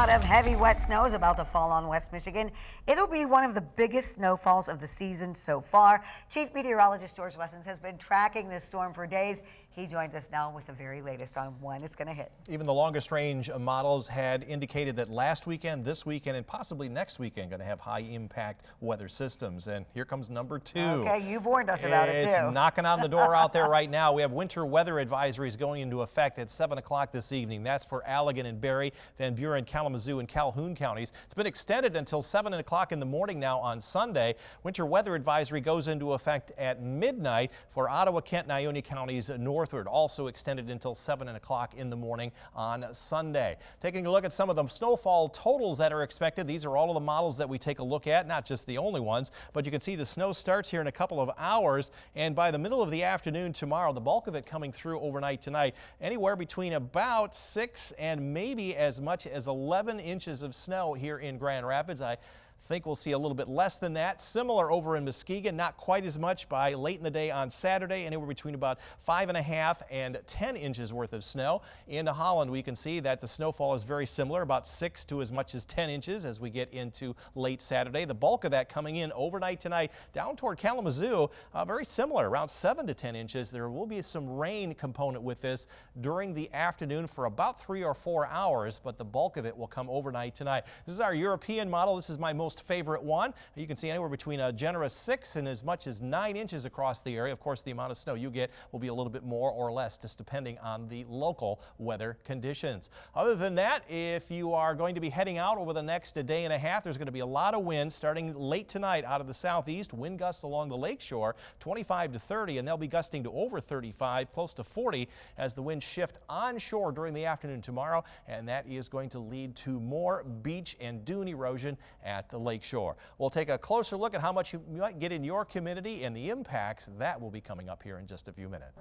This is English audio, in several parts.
lot of heavy wet snow is about to fall on West Michigan. It'll be one of the biggest snowfalls of the season so far. Chief Meteorologist George Lessons has been tracking this storm for days. He joins us now with the very latest on when it's going to hit. Even the longest range models had indicated that last weekend, this weekend, and possibly next weekend going to have high impact weather systems. And here comes number 2. Okay, you've warned us about it too. It's knocking on the door out there right now. We have winter weather advisories going into effect at 7 o'clock this evening. That's for Allegan and Barry, Van Buren, Kalamazoo, and Calhoun counties. It's been extended until 7 o'clock in the morning now on Sunday. Winter weather advisory goes into effect at midnight for Ottawa, Kent, and Ionia counties northward. Also extended until 7 o'clock in the morning on Sunday. Taking a look at some of the snowfall totals that are expected. These are all of the models that we take a look at, not just the only ones, but you can see the snow starts here in a couple of hours, and by the middle of the afternoon tomorrow, the bulk of it coming through overnight tonight, anywhere between about 6 and maybe as much as 11 inches of snow here in Grand Rapids. I think we'll see a little bit less than that. Similar over in Muskegon, not quite as much by late in the day on Saturday, anywhere between about 5.5 and 10 inches worth of snow. In Holland, we can see that the snowfall is very similar, about 6 to as much as 10 inches as we get into late Saturday. The bulk of that coming in overnight tonight down toward Kalamazoo, very similar, around 7 to 10 inches. There will be some rain component with this during the afternoon for about 3 or 4 hours, but the bulk of it will come overnight tonight. This is our European model. This is my most favorite one. You can see anywhere between a generous 6 and as much as 9 inches across the area. Of course, the amount of snow you get will be a little bit more or less, just depending on the local weather conditions. Other than that, if you are going to be heading out over the next day and a half, there's going to be a lot of wind starting late tonight out of the southeast. Wind gusts along the lakeshore, 25 to 30, and they'll be gusting to over 35, close to 40 as the winds shift onshore during the afternoon tomorrow, and that is going to lead to more beach and dune erosion at the lakeshore. We'll take a closer look at how much you might get in your community and the impacts. That will be coming up here in just a few minutes.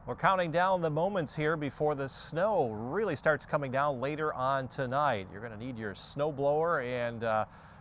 We're counting down the moments here before the snow really starts coming down later on tonight. You're going to need your snow blower, and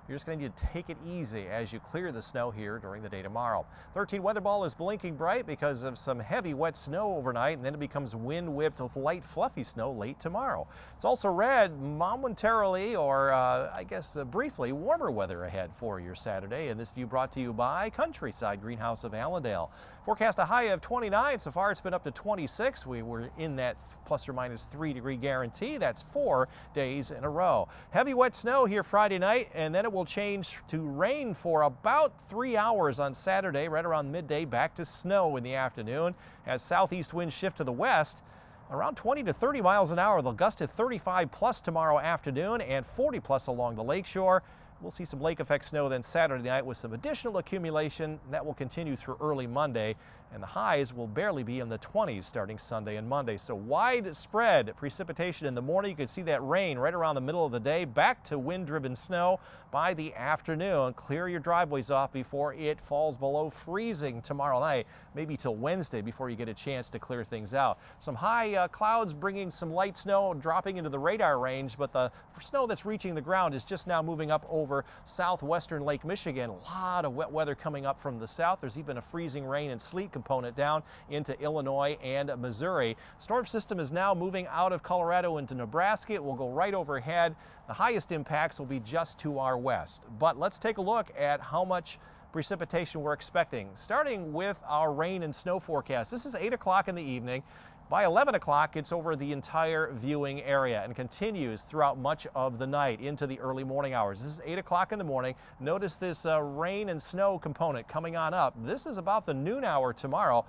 you're just going to need to take it easy as you clear the snow here during the day tomorrow. 13 weather ball is blinking bright because of some heavy wet snow overnight, and then it becomes wind-whipped light fluffy snow late tomorrow. It's also red momentarily, or I guess briefly, warmer weather ahead for your Saturday. And this view brought to you by Countryside Greenhouse of Allendale. Forecast a high of 29. So far it's been up to 26. We were in that plus or minus 3 degree guarantee. That's 4 days in a row. Heavy wet snow here Friday night, and then it will change to rain for about 3 hours on Saturday, right around midday. Back to snow in the afternoon as southeast winds shift to the west. Around 20 to 30 miles an hour. They'll gust to 35 plus tomorrow afternoon and 40 plus along the lakeshore. We'll see some lake effect snow then Saturday night with some additional accumulation. That will continue through early Monday, and the highs will barely be in the 20s starting Sunday and Monday. So widespread precipitation in the morning. You can see that rain right around the middle of the day. Back to wind-driven snow by the afternoon. Clear your driveways off before it falls below freezing tomorrow night, maybe till Wednesday before you get a chance to clear things out. Some high clouds bringing some light snow dropping into the radar range, but the snow that's reaching the ground is just now moving up over southwestern Lake Michigan. A lot of wet weather coming up from the south. There's even a freezing rain and sleet component down into Illinois and Missouri. Storm system is now moving out of Colorado into Nebraska. It will go right overhead. The highest impacts will be just to our west. But let's take a look at how much precipitation we're expecting, starting with our rain and snow forecast. This is 8 o'clock in the evening. By 11 o'clock, it's over the entire viewing area and continues throughout much of the night into the early morning hours. This is 8 o'clock in the morning. Notice this rain and snow component coming on up. This is about the noon hour tomorrow.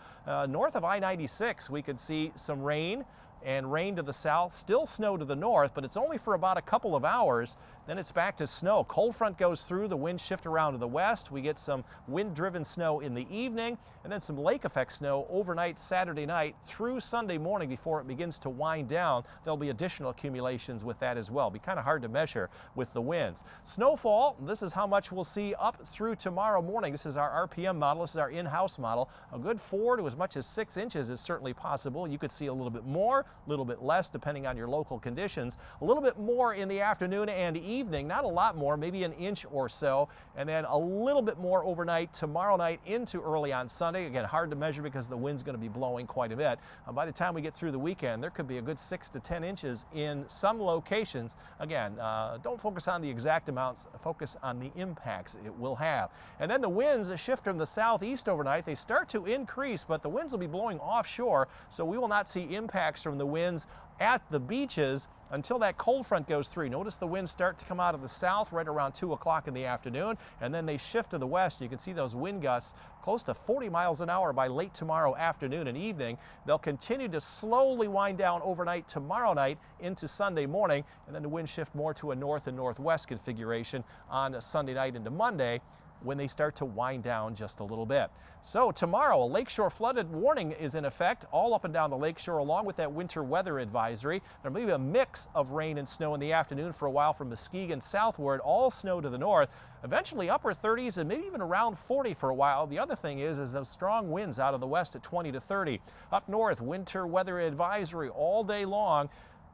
North of I-96, we could see some rain and rain to the south, still snow to the north, but it's only for about a couple of hours. Then it's back to snow. Cold front goes through, the winds shift around to the west. We get some wind-driven snow in the evening, and then some lake effect snow overnight Saturday night through Sunday morning before it begins to wind down. There'll be additional accumulations with that as well. Be kind of hard to measure with the winds. Snowfall, this is how much we'll see up through tomorrow morning. This is our RPM model. This is our in-house model. A good 4 to as much as 6 inches is certainly possible. You could see a little bit more. a little bit less depending on your local conditions. A little bit more in the afternoon and evening, not a lot more, maybe an inch or so, and then a little bit more overnight tomorrow night into early on Sunday. Again, hard to measure because the wind's going to be blowing quite a bit. By the time we get through the weekend, there could be a good 6 to 10 inches in some locations. Again, don't focus on the exact amounts, focus on the impacts it will have. And then the winds shift from the southeast overnight. They start to increase, but the winds will be blowing offshore, so we will not see impacts from the winds at the beaches until that cold front goes through. Notice the winds start to come out of the south right around 2 o'clock in the afternoon, and then they shift to the west. You can see those wind gusts close to 40 miles an hour by late tomorrow afternoon and evening. They'll continue to slowly wind down overnight tomorrow night into Sunday morning, and then the wind shift more to a north and northwest configuration on Sunday night into Monday, when they start to wind down just a little bit. So tomorrow, a lakeshore flooded warning is in effect all up and down the lakeshore, along with that winter weather advisory. There may be a mix of rain and snow in the afternoon for a while from Muskegon southward, all snow to the north, eventually upper 30s and maybe even around 40 for a while. The other thing is those strong winds out of the west at 20 to 30. Up north, winter weather advisory all day long.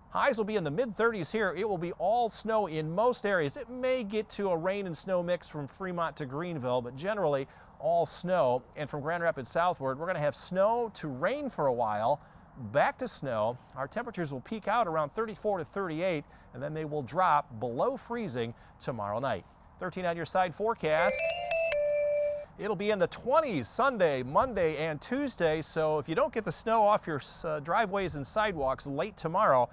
Highs will be in the mid-30s here. It will be all snow in most areas. It may get to a rain and snow mix from Fremont to Greenville, but generally all snow. And from Grand Rapids southward, we're going to have snow to rain for a while, back to snow. Our temperatures will peak out around 34 to 38, and then they will drop below freezing tomorrow night. 13 on your side forecast. It'll be in the 20s Sunday, Monday, and Tuesday, so if you don't get the snow off your driveways and sidewalks late tomorrow,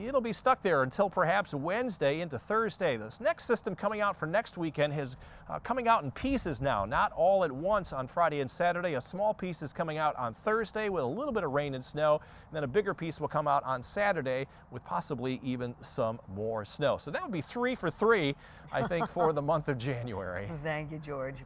it'll be stuck there until perhaps Wednesday into Thursday. This next system coming out for next weekend is coming out in pieces now, not all at once on Friday and Saturday. A small piece is coming out on Thursday with a little bit of rain and snow, and then a bigger piece will come out on Saturday with possibly even some more snow. So that would be 3 for 3, I think, for the month of January. Thank you, George.